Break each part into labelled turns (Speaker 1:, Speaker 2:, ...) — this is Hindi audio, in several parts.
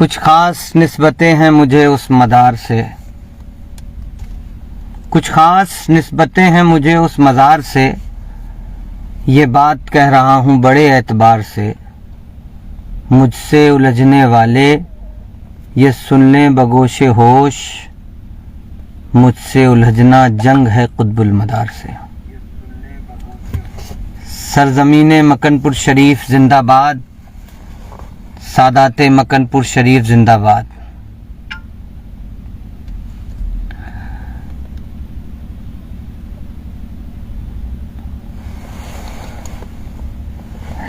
Speaker 1: कुछ खास निस्बतें हैं मुझे उस मदार से, कुछ खास निस्बतें हैं मुझे उस मज़ार से, ये बात कह रहा हूँ बड़े एतबार से। मुझसे उलझने वाले ये सुन लें बगोशे होश, मुझसे उलझना जंग है कुतुबुल मदार से। सरजमीने मकनपुर शरीफ जिंदाबाद, सादाते मकनपुर शरीफ जिंदाबाद।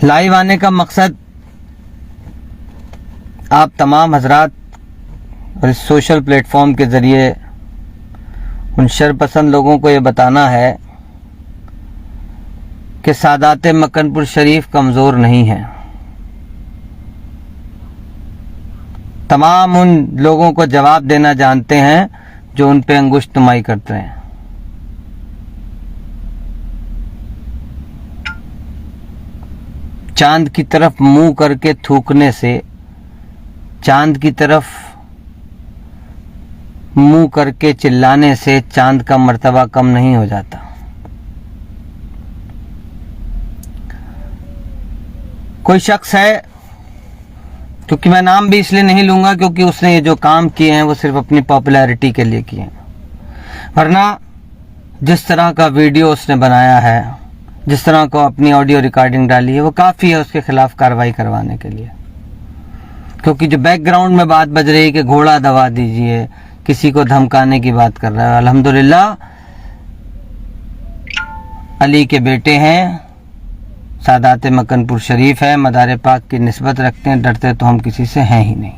Speaker 1: लाइव आने का मकसद आप तमाम हजरात और इस सोशल प्लेटफॉर्म के ज़रिए उन शरपसंद लोगों को ये बताना है कि सादाते मकनपुर शरीफ कमज़ोर नहीं है। तमाम उन लोगों को जवाब देना जानते हैं जो उन पे अंगुश्त नुमाई करते हैं। चांद की तरफ मुंह करके थूकने से, चांद की तरफ मुंह करके चिल्लाने से चांद का मर्तबा कम नहीं हो जाता। कोई शख्स है, क्योंकि मैं नाम भी इसलिए नहीं लूंगा क्योंकि उसने ये जो काम किए हैं वो सिर्फ अपनी पॉपुलैरिटी के लिए किए हैं, वरना जिस तरह का वीडियो उसने बनाया है, जिस तरह को अपनी ऑडियो रिकॉर्डिंग डाली है, वो काफ़ी है उसके खिलाफ कार्रवाई करवाने के लिए। क्योंकि जो बैकग्राउंड में बात बज रही है कि घोड़ा दबा दीजिए, किसी को धमकाने की बात कर रहा है। अल्हम्दुलिल्लाह अली के बेटे हैं, सादाते मकनपुर शरीफ है, मदार पाक की निस्बत रखते हैं, डरते तो हम किसी से हैं ही नहीं।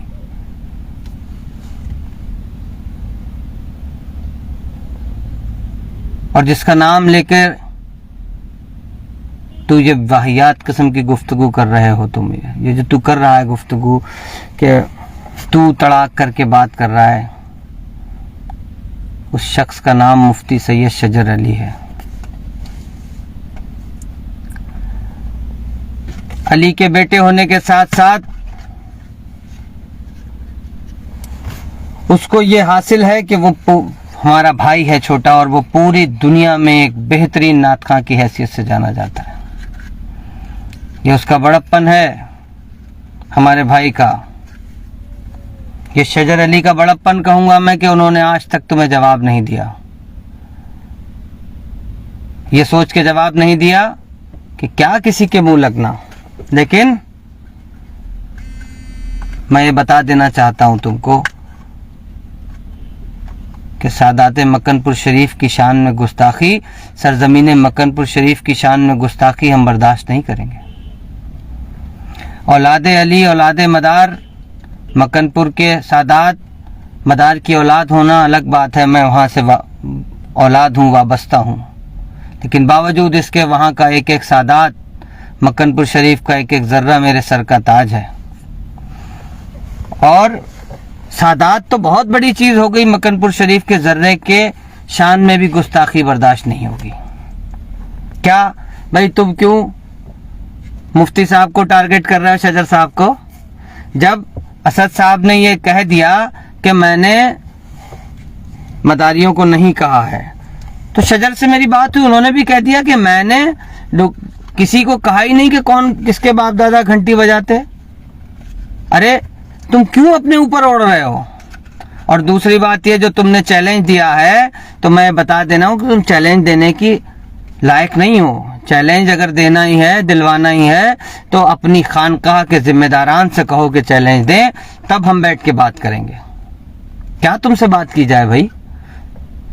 Speaker 1: और जिसका नाम लेकर तू ये वाहियात किस्म की गुफ्तगू कर रहे हो, तुम ये जो तू कर रहा है गुफ्तगू कि तू तड़ाक करके बात कर रहा है, उस शख्स का नाम मुफ्ती सैयद शजर अली है। अली के बेटे होने के साथ साथ उसको ये हासिल है कि वो हमारा भाई है छोटा, और वो पूरी दुनिया में एक बेहतरीन नातखा की हैसियत से जाना जाता है। ये उसका बड़प्पन है हमारे भाई का। ये शजर अली का बड़प्पन कहूंगा मैं कि उन्होंने आज तक तुम्हें जवाब नहीं दिया। ये सोच के जवाब नहीं दिया कि क्या किसी के मुंह लगना, लेकिन मैं ये बता देना चाहता हूं तुमको कि सादाते मकनपुर शरीफ की शान में गुस्ताखी, सरजमीने मकनपुर शरीफ की शान में गुस्ताखी हम बर्दाश्त नहीं करेंगे। औलादे अली, औलादे मदार, मकनपुर के सादात मदार की औलाद होना अलग बात है, मैं वहाँ से औलाद हूँ, वाबस्ता हूँ, लेकिन बावजूद इसके वहाँ का एक एक सादात, मकनपुर शरीफ का एक एक ज़र्रा मेरे सर का ताज है। और सादात तो बहुत बड़ी चीज़ हो गई, मकनपुर शरीफ के ज़र्रे के शान में भी गुस्ताखी बर्दाश्त नहीं होगी। क्या भाई, तुम क्यों मुफ्ती साहब को टारगेट कर रहे हो, शजर साहब को? जब असद साहब ने ये कह दिया कि मैंने मदारियों को नहीं कहा है, तो शजर से मेरी बात हुई, उन्होंने भी कह दिया कि मैंने किसी को कहा ही नहीं कि कौन किसके बाप दादा घंटी बजाते। अरे तुम क्यों अपने ऊपर ओढ़ रहे हो? और दूसरी बात ये, जो तुमने चैलेंज दिया है, तो मैं बता देना हूं कि तुम चैलेंज देने की लायक नहीं हो। चैलेंज अगर देना ही है, दिलवाना ही है, तो अपनी खानकाह के जिम्मेदारान से कहो कि चैलेंज दें, तब हम बैठ के बात करेंगे। क्या तुमसे बात की जाए भाई?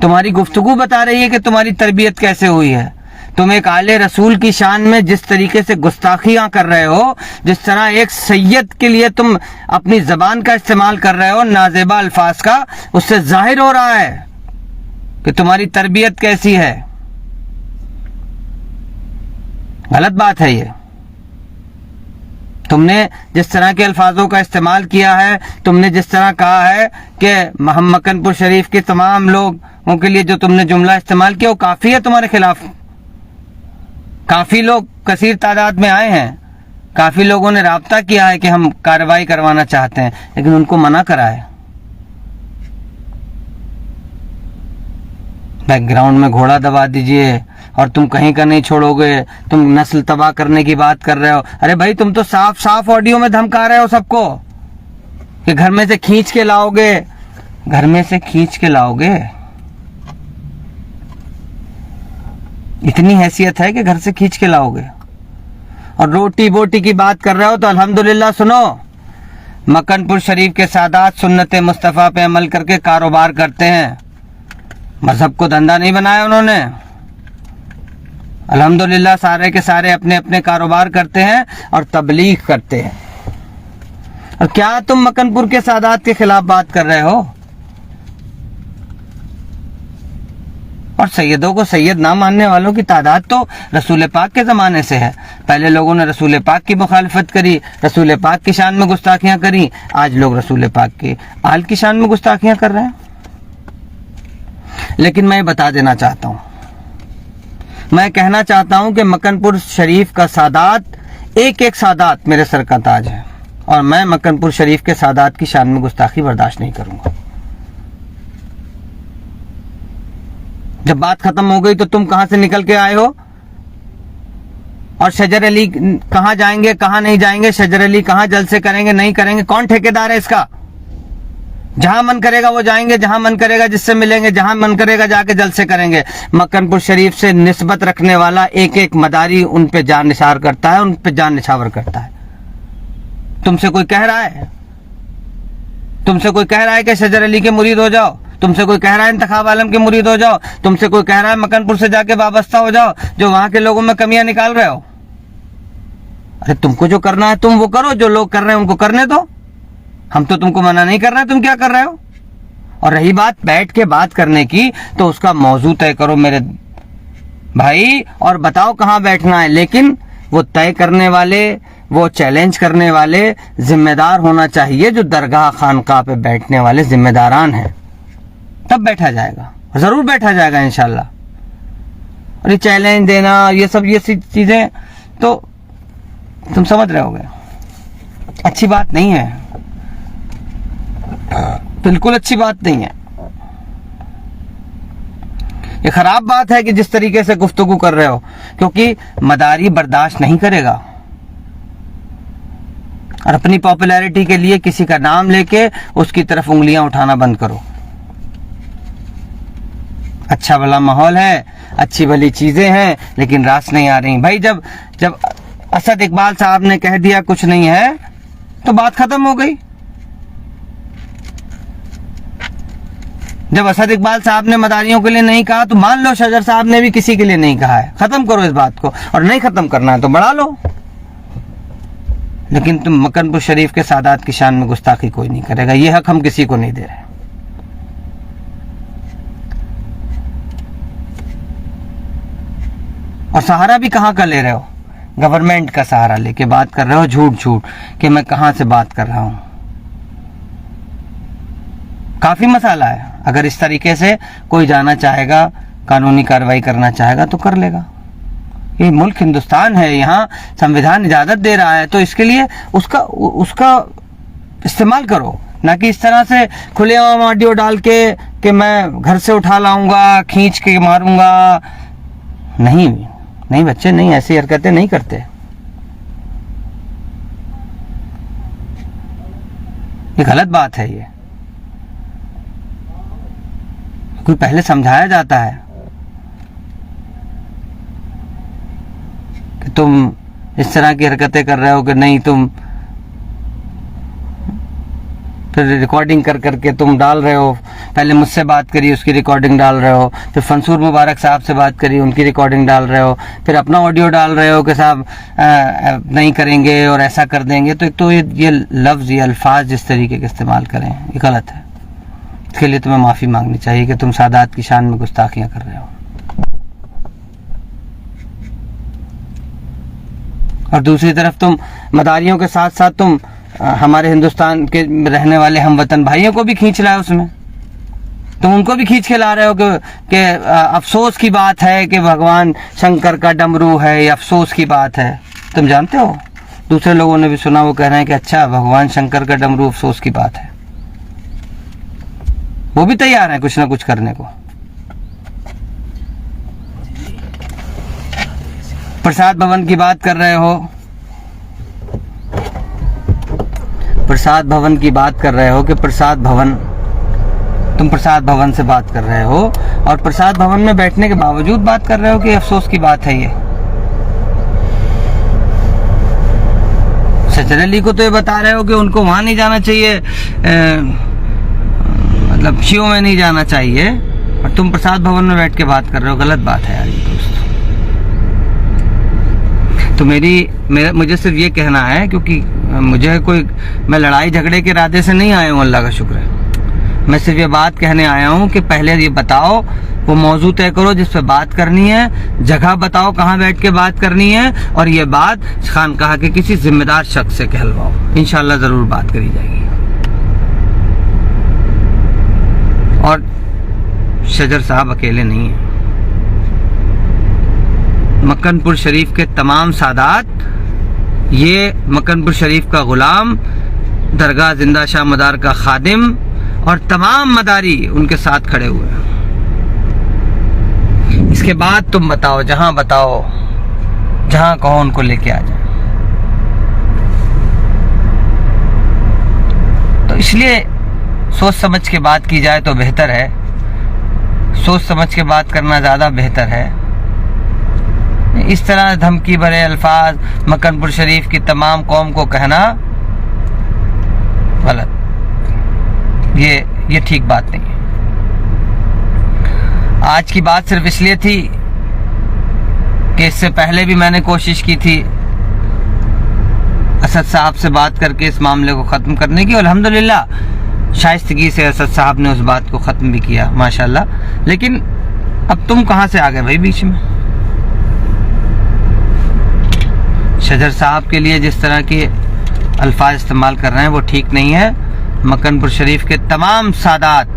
Speaker 1: तुम्हारी गुफ्तगू बता रही है कि तुम्हारी तरबियत कैसे हुई है। तुम एक आले रसूल की शान में जिस तरीके से गुस्ताखियां कर रहे हो, जिस तरह एक सैयद के लिए तुम अपनी जबान का इस्तेमाल कर रहे हो, नाजेबा अल्फाज का, उससे जाहिर हो रहा है कि तुम्हारी तरबियत कैसी है। गलत बात है ये। तुमने जिस तरह के अल्फाजों का इस्तेमाल किया है, तुमने जिस तरह कहा है कि मकनपुर शरीफ के तमाम लोगों के लिए जो तुमने जुमला इस्तेमाल किया, वो काफी है तुम्हारे खिलाफ। काफी लोग कसीर तादाद में आए हैं काफी लोगों ने राब्ता किया है कि हम कार्रवाई करवाना चाहते हैं, लेकिन उनको मना करा है। बैकग्राउंड में घोड़ा दबा दीजिए और तुम कहीं का नहीं छोड़ोगे, तुम नस्ल तबाह करने की बात कर रहे हो। अरे भाई तुम तो साफ साफ ऑडियो में धमका रहे हो सबको कि घर में से खींच के लाओगे, घर में से खींच के लाओगे। इतनी हैसियत है कि घर से खींच के लाओगे। और रोटी बोटी की बात कर रहे हो तो अल्हम्दुलिल्लाह सुनो, मक्कनपुर शरीफ के सादात सुन्नत मुस्तफ़ा पे अमल करके कारोबार करते हैं। मजहब को धंधा नहीं बनाया उन्होंने। अल्हम्दुलिल्लाह सारे के सारे अपने अपने कारोबार करते हैं और तबलीग करते हैं। और क्या तुम मक्कनपुर के सादात के खिलाफ बात कर रहे हो? और सैयदों को सैयद ना मानने वालों की तादाद तो रसूल पाक के ज़माने से है। पहले लोगों ने रसूल पाक की मुखालफत करी, रसूल पाक की शान में गुस्ताखियां करी। आज लोग रसूल पाक की आल की शान में गुस्ताखियां कर रहे हैं। लेकिन मैं बता देना चाहता हूं, मैं कहना चाहता हूं कि मक्कनपुर शरीफ का सादात एक एक सादात मेरे सर का ताज है और मैं मक्कनपुर शरीफ के सादात की शान में गुस्ताखी बर्दाश्त नहीं करूंगा। जब बात खत्म हो गई तो तुम कहां से निकल के आए हो? और शजर अली कहां जाएंगे, कहां नहीं जाएंगे, शजर अली कहां जलसे करेंगे, नहीं करेंगे, कौन ठेकेदार है इसका? जहां मन करेगा वो जाएंगे, जहां मन करेगा जिससे मिलेंगे, जहां मन करेगा जाके जलसे करेंगे। मक्कनपुर शरीफ से निस्बत रखने वाला एक एक मदारी उन पे जान निसार करता है, उन पे जान निछावर करता है। तुमसे कोई कह रहा है, तुमसे कोई कह रहा है कि शजर अली के मुरीद हो जाओ? तुमसे कोई कह रहा है इंतखाब आलम के मुरीद हो जाओ? तुमसे कोई कह रहा है मक्कनपुर से जाके वाबस्ता हो जाओ जो वहां के लोगों में कमियां निकाल रहे हो? अरे तुमको जो करना है तुम वो करो, जो लोग कर रहे हैं उनको करने दो। हम तो तुमको मना नहीं कर रहे हैं, तुम क्या कर रहे हो? और रही बात बैठ के बात करने की, तो उसका मौजू तय करो मेरे भाई और बताओ कहां बैठना है। लेकिन वो तय करने वाले, वो चैलेंज करने वाले जिम्मेदार होना चाहिए, जो दरगाह खानकाह पे बैठने वाले जिम्मेदारान हैं। तब बैठा जाएगा, जरूर बैठा जाएगा इंशाल्लाह। और ये चैलेंज देना, ये सब ये चीजें तो तुम समझ रहे होगे, अच्छी बात नहीं है, बिल्कुल अच्छी बात नहीं है। ये खराब बात है कि जिस तरीके से गुफ्तगू कर रहे हो, क्योंकि मदारी बर्दाश्त नहीं करेगा। और अपनी पॉपुलैरिटी के लिए किसी का नाम लेके उसकी तरफ उंगलियां उठाना बंद करो। अच्छा भला माहौल है, अच्छी भली चीजें हैं, लेकिन रास नहीं आ रही भाई। जब जब असद इकबाल साहब ने कह दिया कुछ नहीं है तो बात खत्म हो गई। जब असद इकबाल साहब ने मदारियों के लिए नहीं कहा तो मान लो शजर साहब ने भी किसी के लिए नहीं कहा है। खत्म करो इस बात को, और नहीं खत्म करना है तो बढ़ा लो। लेकिन तुम मक्कनपुर शरीफ के सादात की शान में गुस्ताखी कोई नहीं करेगा, ये हक हम किसी को नहीं दे रहे। और सहारा भी कहां का ले रहे हो? गवर्नमेंट का सहारा लेके बात कर रहे हो, झूठ झूठ कि मैं कहां से बात कर रहा हूं। काफी मसाला है। अगर इस तरीके से कोई जाना चाहेगा, कानूनी कार्रवाई करना चाहेगा तो कर लेगा। ये मुल्क हिंदुस्तान है, यहाँ संविधान इजाजत दे रहा है, तो इसके लिए उसका इस्तेमाल करो, ना कि इस तरह से खुलेआम ऑडियो डाल के कि मैं घर से उठा लाऊंगा, खींच के मारूंगा। नहीं बच्चे, नहीं, ऐसी हरकतें नहीं करते। ये गलत बात है। ये कोई पहले समझाया जाता है कि तुम इस तरह की हरकतें कर रहे हो कि नहीं, तुम फिर रिकॉर्डिंग कर करके तुम डाल रहे हो। पहले मुझसे बात करी, उसकी रिकॉर्डिंग डाल रहे हो, फिर फंसूर मुबारक साहब से बात करी, उनकी रिकॉर्डिंग डाल रहे हो, फिर अपना ऑडियो डाल रहे हो कि साहब नहीं करेंगे और ऐसा कर देंगे। तो ये लफ्ज़, ये अल्फाज जिस तरीके के इस्तेमाल करें, ये गलत है। इसके लिए तुम्हें माफ़ी मांगनी चाहिए कि तुम सादात की शान में गुस्ताखियाँ कर रहे हो। और दूसरी तरफ तुम मदारियों के साथ साथ तुम हमारे हिंदुस्तान के रहने वाले हमवतन भाइयों को भी खींच रहा है उसमें। तुम उनको भी खींच के ला रहे हो कि अफसोस की बात है कि भगवान शंकर का डमरू है, ये अफसोस की बात है। तुम जानते हो दूसरे लोगों ने भी सुना, वो कह रहे हैं कि अच्छा भगवान शंकर का डमरू, अफसोस की बात है। वो भी तैयार है कुछ ना कुछ करने को। प्रसाद भवन की बात कर रहे हो, प्रसाद भवन की बात कर रहे हो कि प्रसाद भवन, तुम प्रसाद भवन से बात कर रहे हो और प्रसाद भवन में बैठने के बावजूद बात कर रहे हो कि अफसोस की बात है ये। सचर अली को तो ये बता रहे हो कि उनको वहां नहीं जाना चाहिए, मतलब शिव में नहीं जाना चाहिए, और तुम प्रसाद भवन में बैठ के बात कर रहे हो। गलत बात है यार ये दोस्त। तो मुझे सिर्फ ये कहना है, क्योंकि मैं लड़ाई झगड़े के इरादे से नहीं आया हूँ, अल्लाह का शुक्र है। मैं सिर्फ ये बात कहने आया हूँ कि पहले ये बताओ, वो मौजू तय करो जिस पे बात करनी है, जगह बताओ कहाँ बैठ के बात करनी है, और ये बात खानकाह के किसी जिम्मेदार शख्स से कहलवाओ, इंशाल्लाह जरूर बात करी जाएगी। और शजर साहब अकेले नहीं है, मक्कनपुर शरीफ के तमाम सादात, ये मक्कनपुर शरीफ का गुलाम, दरगाह जिंदा शाह मदार का खादिम और तमाम मदारी उनके साथ खड़े हुए हैं। इसके बाद तुम बताओ, जहां कहो उनको लेके आ जाए। तो इसलिए सोच समझ के बात की जाए तो बेहतर है, सोच समझ के बात करना ज्यादा बेहतर है। इस तरह धमकी भरे अल्फाज मक्कनपुर शरीफ की तमाम कौम को कहना गलत, ये ठीक बात नहीं है। आज की बात सिर्फ इसलिए थी कि इससे पहले भी मैंने कोशिश की थी असद साहब से बात करके इस मामले को ख़त्म करने की, और अल्हम्दुलिल्लाह शाइस्तगी से असद साहब ने उस बात को ख़त्म भी किया माशाल्लाह। लेकिन अब तुम कहाँ से आ गए भाई बीच में? शजर साहब के लिए जिस तरह के अल्फाज इस्तेमाल कर रहे हैं वो ठीक नहीं है। मक्कनपुर शरीफ के तमाम सादात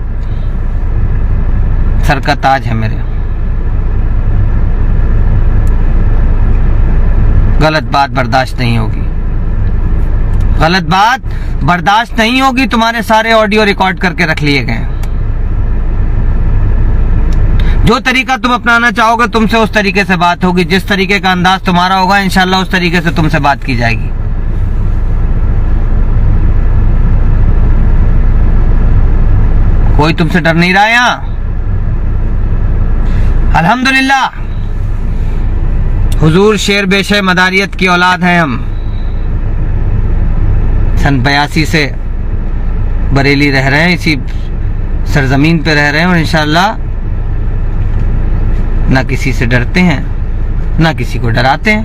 Speaker 1: सर का ताज है मेरे। गलत बात बर्दाश्त नहीं होगी, गलत बात बर्दाश्त नहीं होगी। तुम्हारे सारे ऑडियो रिकॉर्ड करके रख लिए गए। जो तरीका तुम अपनाना चाहोगे तुमसे उस तरीके से बात होगी, जिस तरीके का अंदाज तुम्हारा होगा इंशाल्लाह उस तरीके से तुमसे बात की जाएगी। कोई तुमसे डर नहीं रहा यहां। अल्हम्दुलिल्लाह हुजूर शेर बेशे मदारियत की औलाद हैं हम। सन 82 से बरेली रह रहे हैं, इसी सरजमीन पे रह रहे हैं, और इंशाल्लाह ना किसी से डरते हैं ना किसी को डराते हैं।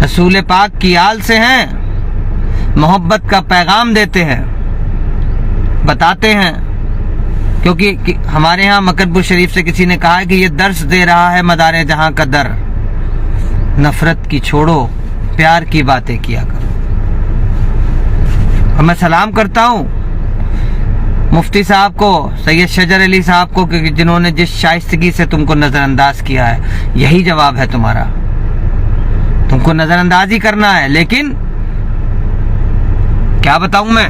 Speaker 1: रसूल पाक की आल से हैं, मोहब्बत का पैगाम देते हैं, बताते हैं। क्योंकि हमारे यहाँ मक्कनपुर शरीफ से किसी ने कहा है कि ये दर्स दे रहा है मदारे जहां का दर, नफरत की छोड़ो प्यार की बातें किया करो। और मैं सलाम करता हूँ मुफ्ती साहब को, सैयद शजर अली साहब को, क्योंकि जिन्होंने जिस शाइस्तगी से तुमको नजरअंदाज किया है, यही जवाब है तुम्हारा। तुमको नजरअंदाज ही करना है। लेकिन क्या बताऊं मैं,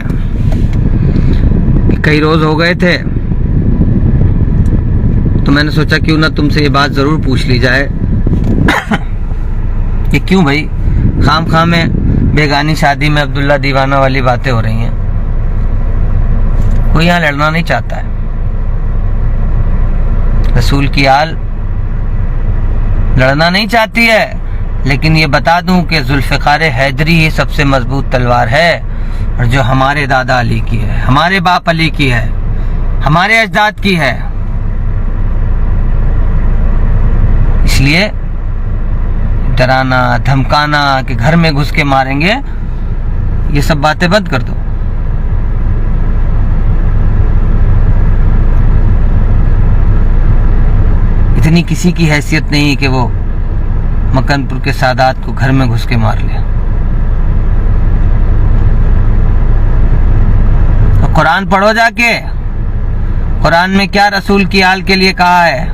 Speaker 1: कई रोज हो गए थे तो मैंने सोचा क्यों ना तुमसे ये बात जरूर पूछ ली जाए कि क्यों भाई खाम में बेगानी शादी में अब्दुल्ला दीवाना वाली बातें हो रही हैं। कोई यहाँ लड़ना नहीं चाहता है। रसूल की आल लड़ना नहीं चाहती है। लेकिन ये बता दूं कि जुल्फ़िकार हैदरी ही सबसे मजबूत तलवार है, और जो हमारे दादा अली की है, हमारे बाप अली की है, हमारे अजदाद की है। इसलिए डराना धमकाना कि घर में घुस के मारेंगे, ये सब बातें बंद कर दो। इतनी किसी की हैसियत नहीं कि वो मक्कनपुर के सादात को घर में घुस के मार ले। तो कुरान पढ़ो जाके, कुरान में क्या रसूल की आल के लिए कहा है,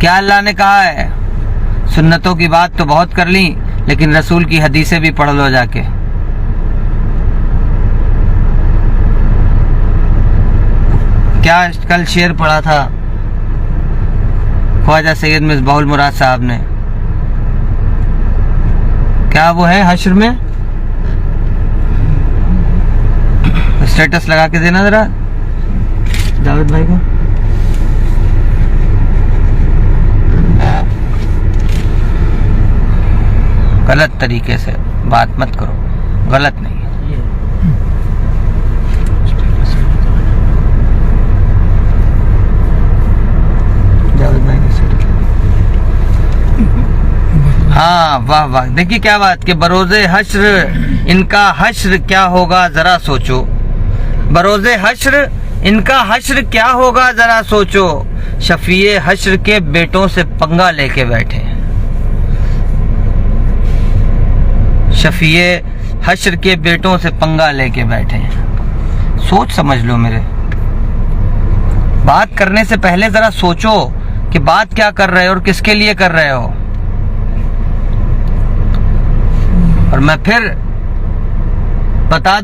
Speaker 1: क्या अल्लाह ने कहा है। सुन्नतों की बात तो बहुत कर ली, लेकिन रसूल की हदीसें भी पढ़ लो जाके। क्या कल शेर पढ़ा था ख्वाजा सैयद मिसबाहुल मुराद साहब ने, क्या वो है हश्र में? स्टेटस लगा के देना जरा जावेद भाई को। गलत तरीके से बात मत करो, गलत नहीं है। जावेद भाई हाँ, वाह वाह। देखिए क्या बात कि बरोज़े हश्र इनका हश्र क्या होगा जरा सोचो, बरोज़े हश्र इनका हश्र क्या होगा जरा सोचो, शफीए हश्र के बेटों से पंगा लेके बैठे, शफीए हश्र के बेटों से पंगा लेके बैठे। सोच समझ लो मेरे, बात करने से पहले जरा सोचो कि बात क्या कर रहे हो और किसके लिए कर रहे हो। और मैं फिर बता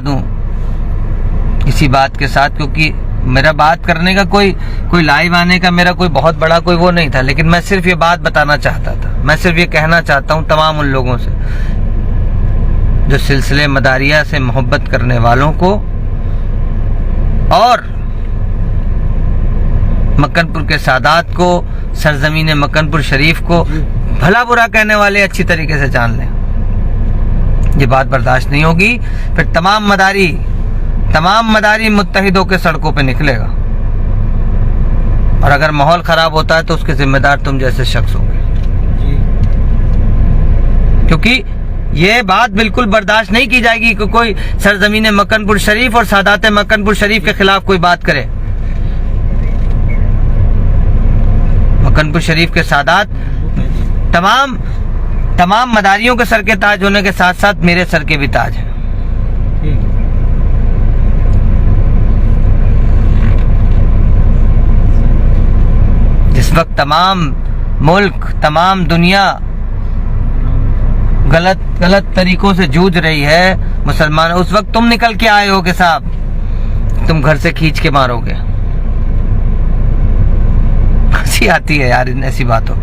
Speaker 1: दूं, इसी बात के साथ, क्योंकि मेरा बात करने का कोई लाइव आने का मेरा कोई बहुत बड़ा कोई वो नहीं था, लेकिन मैं सिर्फ ये बात बताना चाहता था। मैं सिर्फ ये कहना चाहता हूँ तमाम उन लोगों से जो सिलसिले मदारिया से मोहब्बत करने वालों को और मक्कनपुर के सादात को, सरजमीन मक्कनपुर शरीफ को भला बुरा कहने वाले अच्छी तरीके से जान लें। ये बात बर्दाश्त नहीं होगी, फिर तमाम मदारी मुत्तहिदों के सड़कों पे निकलेगा। और अगर माहौल खराब होता है तो उसके जिम्मेदार तुम जैसे शख्स होंगे, क्योंकि ये बात बिल्कुल बर्दाश्त नहीं की जाएगी कि कोई सरजमीन मक्कनपुर शरीफ और सादात मक्कनपुर शरीफ के खिलाफ कोई बात करे। मक्कनपुर शरीफ के सादात तमाम मदारियों के सर के ताज होने के साथ साथ मेरे सर के भी ताज हैं। जिस वक्त तमाम मुल्क, तमाम दुनिया गलत तरीकों से जूझ रही है मुसलमान, उस वक्त तुम निकल के आए हो कि साहब तुम घर से खींच के मारोगे। हंसी आती है यार इन ऐसी बातों।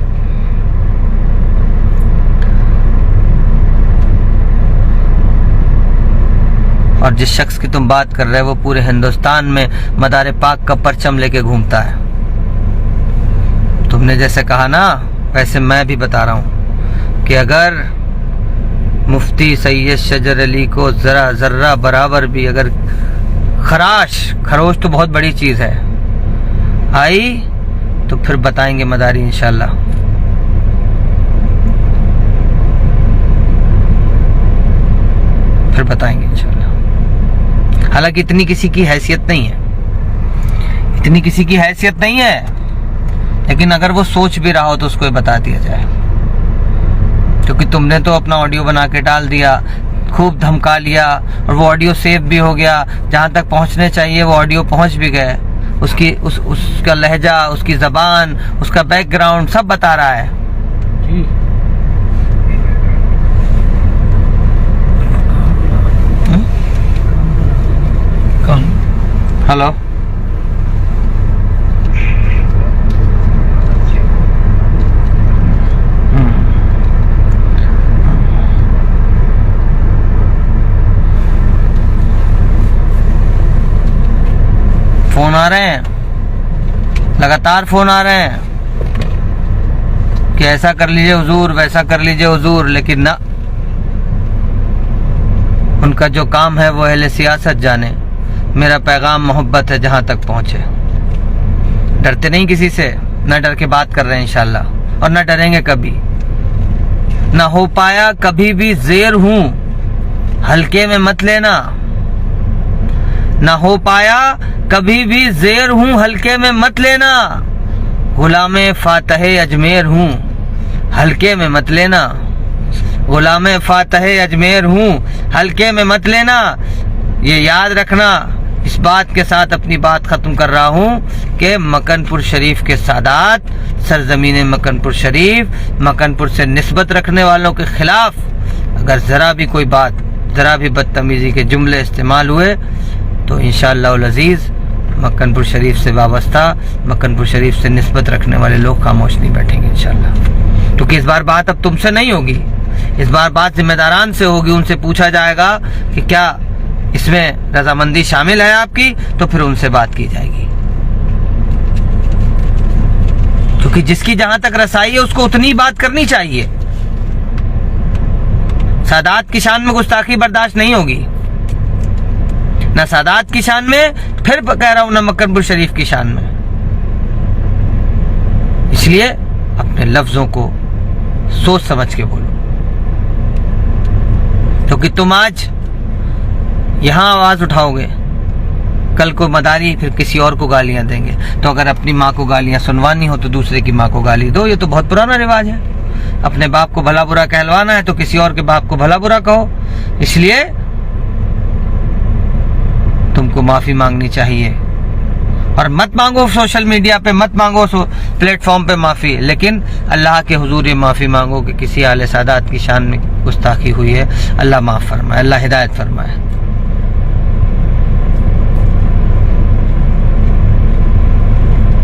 Speaker 1: और जिस शख्स की तुम बात कर रहे हो वो पूरे हिंदुस्तान में मदार पाक का परचम लेके घूमता है। तुमने जैसे कहा ना, वैसे मैं भी बता रहा हूं कि अगर मुफ्ती सैयद शजर अली को जर्रा बराबर भी अगर खरोश तो बहुत बड़ी चीज है आई तो फिर बताएंगे मदारी इंशाल्लाह। फिर बताएंगे इंशाल्लाह। हालांकि इतनी किसी की हैसियत नहीं है, लेकिन अगर वो सोच भी रहा हो तो उसको ये बता दिया जाए, क्योंकि तुमने तो अपना ऑडियो बना के डाल दिया, खूब धमका लिया और वो ऑडियो सेव भी हो गया। जहां तक पहुंचने चाहिए वो ऑडियो पहुंच भी गए। उसका लहजा, उसकी जबान, उसका बैकग्राउंड सब बता रहा है। हेलो, फोन आ रहे हैं, लगातार फोन आ रहे हैं कि ऐसा कर लीजिए हुजूर, वैसा कर लीजिए हुजूर, लेकिन ना, उनका जो काम है वो अहले सियासत जाने। मेरा पैगाम मोहब्बत है जहां तक पहुंचे। डरते नहीं किसी से, ना डर के बात कर रहे हैं इंशाल्लाह, और ना डरेंगे कभी। ना हो पाया कभी भी ज़ेर हूं, हल्के में मत लेना। ना हो पाया कभी भी ज़ेर हूं, हल्के में मत लेना। गुलामे फातह अजमेर हूं, हल्के में मत लेना। गुलामे फातह अजमेर हूं, हल्के में मत लेना। ये याद रखना, इस इस बात के साथ अपनी बात खत्म कर रहा हूँ कि मकनपुर शरीफ के सादात, सरजमीन मकनपुर शरीफ, मकनपुर से निस्बत रखने वालों के खिलाफ अगर ज़रा भी कोई बात, ज़रा भी बदतमीज़ी के जुमले इस्तेमाल हुए तो इंशाअल्लाह उल अज़ीज़ मकनपुर शरीफ से वाबस्ता, मकनपुर शरीफ से निस्बत रखने वाले लोग खामोश नहीं बैठेंगे इंशाअल्लाह। क्योंकि इस बार बात अब तुमसे नहीं होगी, इस बार बात जिम्मेदारान से होगी। उनसे पूछा जाएगा कि क्या इसमें रजामंदी शामिल है आपकी, तो फिर उनसे बात की जाएगी। क्योंकि जिसकी जहां तक रसाई है उसको उतनी बात करनी चाहिए। सादात की शान में गुस्ताखी बर्दाश्त नहीं होगी, ना सादात की शान में, फिर कह रहा हूं ना मकनपुर शरीफ की शान में। इसलिए अपने लफ्जों को सोच समझ के बोलो। क्योंकि तुम आज यहां आवाज उठाओगे, कल को मदारी फिर किसी और को गालियां देंगे। तो अगर अपनी माँ को गालियां सुनवानी हो तो दूसरे की माँ को गाली दो। ये तो बहुत पुराना रिवाज है। अपने बाप को भला बुरा कहलवाना है तो किसी और के बाप को भला बुरा कहो। इसलिए तुमको माफी मांगनी चाहिए। और मत मांगो सोशल मीडिया पे, मत मांगो प्लेटफॉर्म पे माफी, लेकिन अल्लाह के हुजूर ये माफी मांगो कि किसी आले सादात की शान में गुस्ताखी हुई है। अल्लाह माफ फरमाए, अल्लाह हिदायत फरमाए।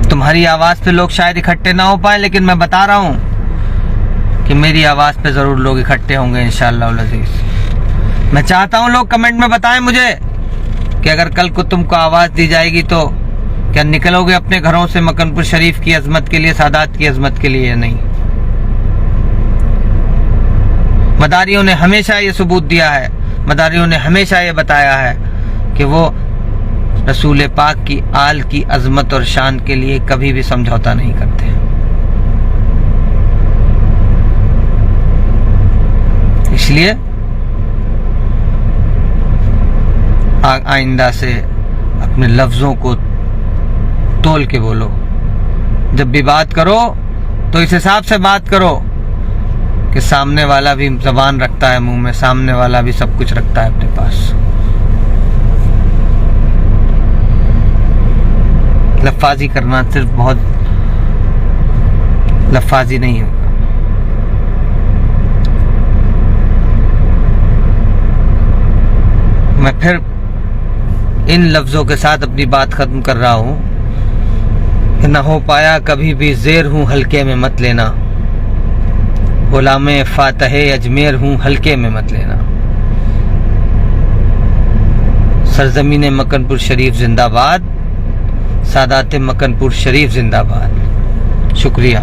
Speaker 1: तुम्हारी आवाज पे लोग शायद इकट्ठे ना हो पाए, लेकिन मैं बता रहा हूं कि मेरी आवाज पे जरूर लोग इकट्ठे होंगे इंशाअल्लाह उल अज़ीज़। मैं चाहता हूं लोग कमेंट में बताएं मुझे कि अगर कल को तुमको आवाज दी जाएगी तो क्या निकलोगे अपने घरों से मकनपुर शरीफ की अजमत के लिए, सादात की अजमत के लिए या नहीं। मदारियों ने हमेशा ये सबूत दिया है, मदारियों ने हमेशा ये बताया है कि वो रसूल पाक की आल की अजमत और शान के लिए कभी भी समझौता नहीं करते। इसलिए आइंदा से अपने लफ्जों को तोल के बोलो। जब भी बात करो तो इस हिसाब से बात करो कि सामने वाला भी जबान रखता है मुंह में, सामने वाला भी सब कुछ रखता है अपने पास। लफाजी करना सिर्फ बहुत लफाजी नहीं होगा। मैं फिर इन लफ्जों के साथ अपनी बात खत्म कर रहा हूं कि न हो पाया कभी भी ज़ेर हूं हल्के में मत लेना, गुलामे फातहे अजमेर हूं हल्के में मत लेना। सरजमीन मकनपुर शरीफ जिंदाबाद, सादात मकनपुर शरीफ जिंदाबाद। शुक्रिया।